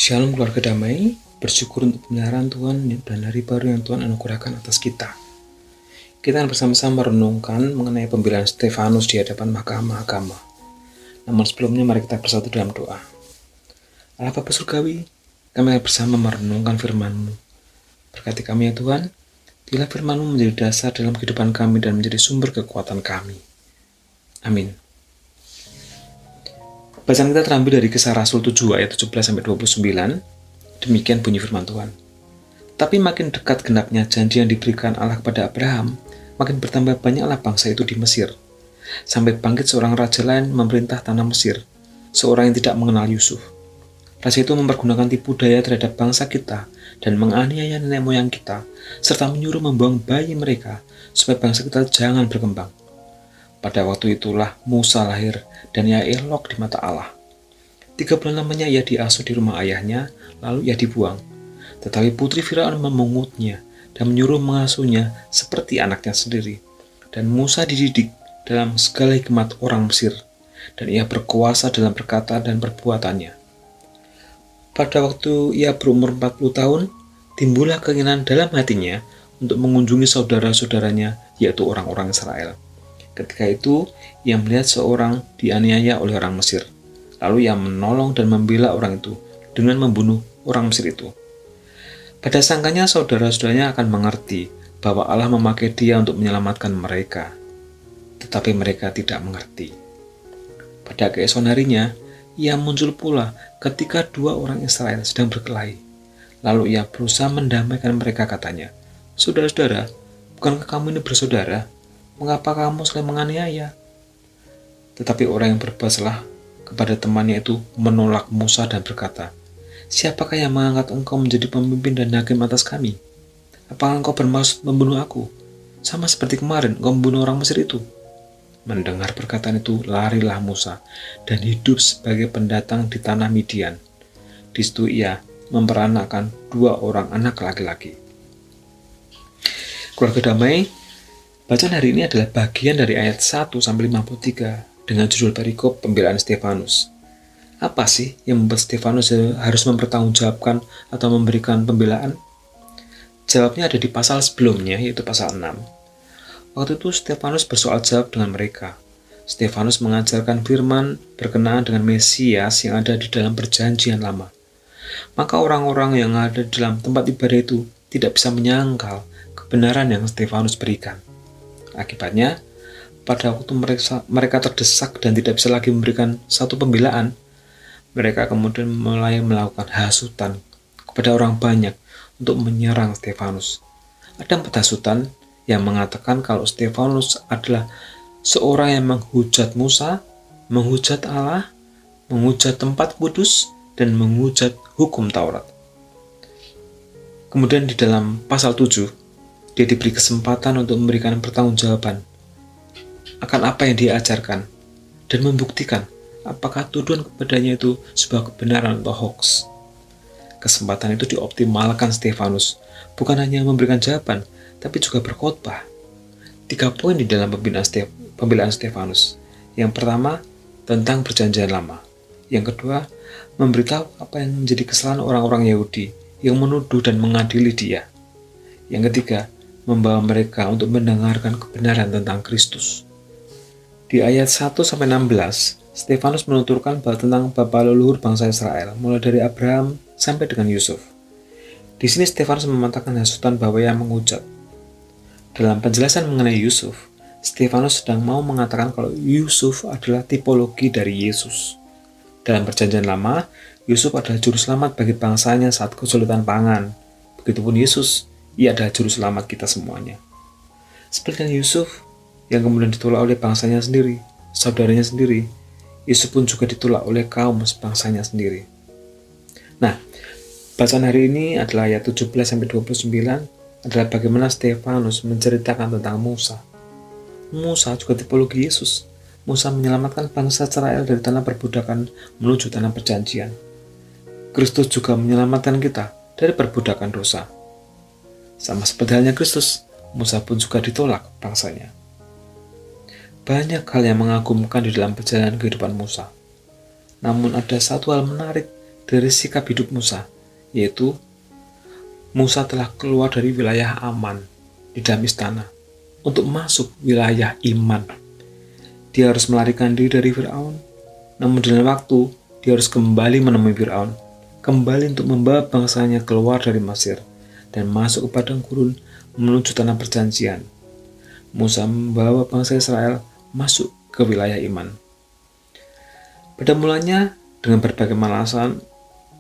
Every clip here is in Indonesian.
Shalom keluarga damai, bersyukur untuk pemeliharaan Tuhan dan hari baru yang Tuhan anugerahkan atas kita. Kita akan bersama-sama merenungkan mengenai pembelaan Stefanus di hadapan mahkamah agama. Namun sebelumnya mari kita bersatu dalam doa. Allah Bapa Surgawi, kami akan bersama merenungkan firman-Mu. Berkati kami ya Tuhan, bila firman-Mu menjadi dasar dalam kehidupan kami dan menjadi sumber kekuatan kami. Amin. Bacaan kita terambil dari Kisah Rasul 7 ayat 17-29. Demikian bunyi firman Tuhan. Tapi makin dekat genapnya janji yang diberikan Allah kepada Abraham, makin bertambah banyaklah bangsa itu di Mesir. Sampai bangkit seorang raja lain memerintah tanah Mesir, seorang yang tidak mengenal Yusuf. Raja itu mempergunakan tipu daya terhadap bangsa kita dan menganiaya nenek moyang kita, serta menyuruh membuang bayi mereka supaya bangsa kita jangan berkembang. Pada waktu itulah Musa lahir dan ia elok di mata Allah. 3 bulan lamanya ia diasuh di rumah ayahnya, lalu ia dibuang. Tetapi putri Firaun memungutnya dan menyuruh mengasuhnya seperti anaknya sendiri. Dan Musa dididik dalam segala hikmat orang Mesir, dan ia berkuasa dalam perkataan dan perbuatannya. Pada waktu ia berumur 40 tahun, timbullah keinginan dalam hatinya untuk mengunjungi saudara-saudaranya, yaitu orang-orang Israel. Ketika itu, ia melihat seorang dianiaya oleh orang Mesir. Lalu ia menolong dan membela orang itu dengan membunuh orang Mesir itu. Pada sangkanya saudara-saudaranya akan mengerti bahwa Allah memakai dia untuk menyelamatkan mereka. Tetapi mereka tidak mengerti. Pada keesokan harinya, ia muncul pula ketika 2 orang Israel sedang berkelahi. Lalu ia berusaha mendamaikan mereka, katanya, "Saudara-saudara, bukankah kamu ini bersaudara? Mengapa kamu saling menganiaya?" Tetapi orang yang berbuat salah kepada temannya itu menolak Musa dan berkata, "Siapakah yang mengangkat engkau menjadi pemimpin dan hakim atas kami? Apakah engkau bermaksud membunuh aku, sama seperti kemarin engkau membunuh orang Mesir itu?" Mendengar perkataan itu, larilah Musa dan hidup sebagai pendatang di tanah Midian. Di situ ia memperanakkan 2 orang anak laki-laki. Keluarga damai, bacaan hari ini adalah bagian dari ayat 1-53 dengan judul perikop pembelaan Stefanus. Apa sih yang membuat Stefanus harus mempertanggungjawabkan atau memberikan pembelaan? Jawabnya ada di pasal sebelumnya, yaitu pasal 6. Waktu itu Stefanus bersoal jawab dengan mereka. Stefanus mengajarkan firman berkenaan dengan Mesias yang ada di dalam perjanjian lama. Maka orang-orang yang ada di dalam tempat ibadah itu tidak bisa menyangkal kebenaran yang Stefanus berikan. Akibatnya, pada waktu mereka terdesak dan tidak bisa lagi memberikan satu pembelaan, mereka kemudian mulai melakukan hasutan kepada orang banyak untuk menyerang Stefanus. Ada 4 hasutan yang mengatakan kalau Stefanus adalah seorang yang menghujat Musa, menghujat Allah, menghujat tempat kudus, dan menghujat hukum Taurat. Kemudian di dalam pasal 7, dia diberi kesempatan untuk memberikan pertanggungjawaban akan apa yang dia ajarkan dan membuktikan apakah tuduhan kepadanya itu sebuah kebenaran atau hoax. Kesempatan itu dioptimalkan Stefanus, bukan hanya memberikan jawaban, tapi juga berkhotbah. 3 poin di dalam pembelaan Stefanus. Yang pertama, tentang perjanjian lama. Yang kedua, memberitahu apa yang menjadi kesalahan orang-orang Yahudi yang menuduh dan mengadili dia. Yang ketiga, membawa mereka untuk mendengarkan kebenaran tentang Kristus. Di ayat 1-16, Stefanus menuturkan tentang bapa leluhur bangsa Israel, mulai dari Abraham sampai dengan Yusuf. Di sini Stefanus mematahkan hasutan bahwa ia menghujat. Dalam penjelasan mengenai Yusuf, Stefanus sedang mau mengatakan kalau Yusuf adalah tipologi dari Yesus. Dalam perjanjian lama, Yusuf adalah juru selamat bagi bangsanya saat kesulitan pangan. Begitupun Yesus, ia adalah juru selamat kita semuanya. Seperti Yusuf yang kemudian ditolak oleh bangsanya sendiri, saudaranya sendiri, Yesus pun juga ditolak oleh kaum bangsanya sendiri. Nah, bacaan hari ini adalah ayat 17-29 adalah bagaimana Stefanus menceritakan tentang Musa. Musa juga tipologi Yesus. Musa menyelamatkan bangsa Israel dari tanah perbudakan menuju tanah perjanjian. Kristus juga menyelamatkan kita dari perbudakan dosa. Sama seperti halnya Kristus, Musa pun juga ditolak bangsanya. Banyak hal yang mengagumkan di dalam perjalanan kehidupan Musa. Namun ada satu hal menarik dari sikap hidup Musa, yaitu Musa telah keluar dari wilayah aman di dalam istana untuk masuk wilayah iman. Dia harus melarikan diri dari Firaun, namun dalam waktu dia harus kembali menemui Firaun, kembali untuk membawa bangsanya keluar dari Mesir dan masuk ke padang gurun menuju tanah perjanjian. Musa membawa bangsa Israel masuk ke wilayah iman. Pada mulanya, dengan berbagai alasan,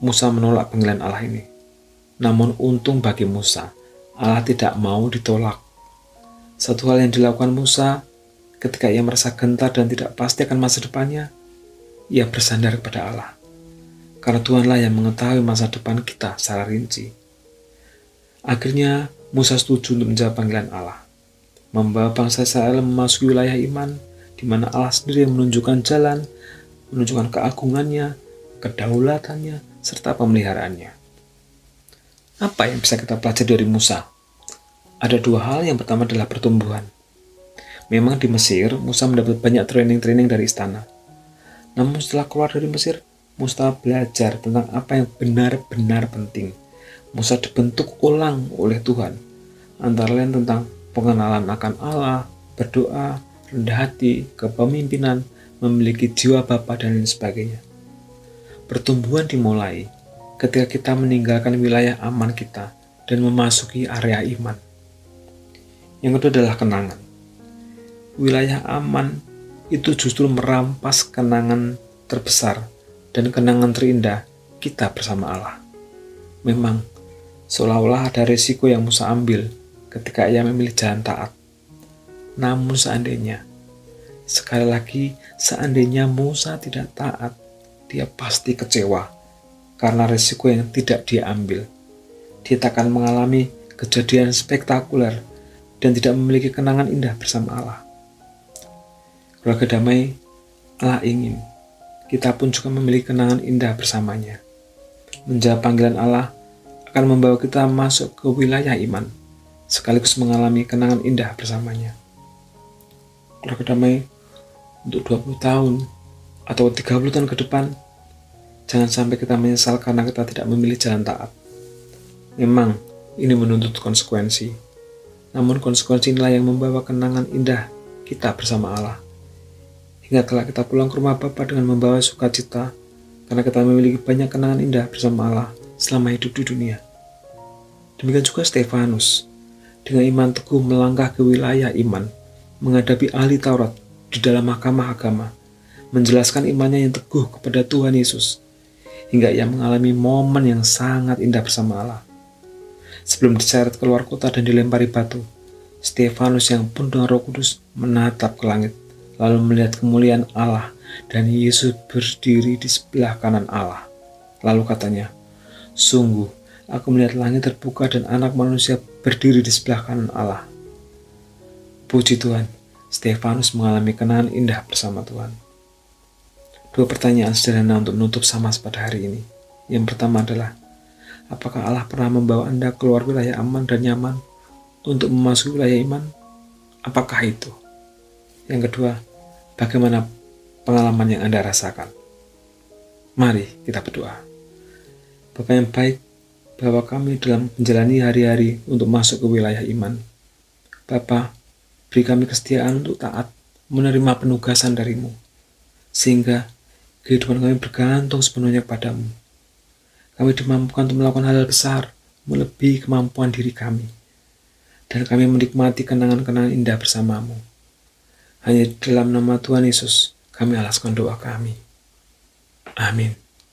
Musa menolak panggilan Allah ini. Namun untung bagi Musa, Allah tidak mau ditolak. Satu hal yang dilakukan Musa ketika ia merasa gentar dan tidak pasti akan masa depannya, ia bersandar kepada Allah. Karena Tuhanlah yang mengetahui masa depan kita secara rinci. Akhirnya Musa setuju untuk menjawab panggilan Allah, membawa bangsa Israel memasuki wilayah iman, di mana Allah sendiri yang menunjukkan jalan, menunjukkan keagungannya, kedaulatannya, serta pemeliharaannya. Apa yang bisa kita pelajari dari Musa? Ada dua hal. Yang pertama adalah pertumbuhan. Memang di Mesir, Musa mendapat banyak training dari istana. Namun setelah keluar dari Mesir, Musa belajar tentang apa yang benar-benar penting. Musa dibentuk ulang oleh Tuhan, antara lain tentang pengenalan akan Allah, berdoa, rendah hati, kepemimpinan, memiliki jiwa Bapa, dan lain sebagainya. Pertumbuhan dimulai ketika kita meninggalkan wilayah aman kita dan memasuki area iman. Yang kedua adalah kenangan. Wilayah aman itu justru merampas kenangan terbesar dan kenangan terindah kita bersama Allah. Memang, seolah-olah ada risiko yang Musa ambil ketika ia memilih jalan taat. Namun sekali lagi, seandainya Musa tidak taat, dia pasti kecewa karena risiko yang tidak dia ambil. Dia tak akan mengalami kejadian spektakuler dan tidak memiliki kenangan indah bersama Allah. Keluarga damai, Allah ingin kita pun juga memiliki kenangan indah bersamanya. Menjawab panggilan Allah akan membawa kita masuk ke wilayah iman, sekaligus mengalami kenangan indah bersamanya. Keluarga damai, untuk 20 tahun atau 30 tahun ke depan, jangan sampai kita menyesal karena kita tidak memilih jalan taat. Memang ini menuntut konsekuensi, namun konsekuensi inilah yang membawa kenangan indah kita bersama Allah. Hingga kelak kita pulang ke rumah Bapa dengan membawa sukacita, karena kita memiliki banyak kenangan indah bersama Allah selama hidup di dunia. Demikian juga Stefanus, dengan iman teguh melangkah ke wilayah iman, menghadapi ahli Taurat di dalam mahkamah agama, menjelaskan imannya yang teguh kepada Tuhan Yesus, hingga ia mengalami momen yang sangat indah bersama Allah. Sebelum diseret keluar kota dan dilempari batu, Stefanus yang penuh dengan Roh Kudus menatap ke langit, lalu melihat kemuliaan Allah dan Yesus berdiri di sebelah kanan Allah. Lalu katanya, "Sungguh, aku melihat langit terbuka dan anak manusia berdiri di sebelah kanan Allah." Puji Tuhan, Stefanus mengalami kenangan indah bersama Tuhan. Dua pertanyaan sederhana untuk menutup Samas pada hari ini. Yang pertama adalah, apakah Allah pernah membawa Anda keluar wilayah aman dan nyaman untuk memasuki wilayah iman? Apakah itu? Yang kedua, bagaimana pengalaman yang Anda rasakan? Mari kita berdoa. Bapa yang baik, Bapa kami dalam menjalani hari-hari untuk masuk ke wilayah iman. Bapa, beri kami kesetiaan untuk taat, menerima penugasan dari-Mu, sehingga kehidupan kami bergantung sepenuhnya kepadamu. Kami dimampukan untuk melakukan hal-hal besar, melebihi kemampuan diri kami. Dan kami menikmati kenangan-kenangan indah bersamamu. Hanya dalam nama Tuhan Yesus, kami alaskan doa kami. Amin.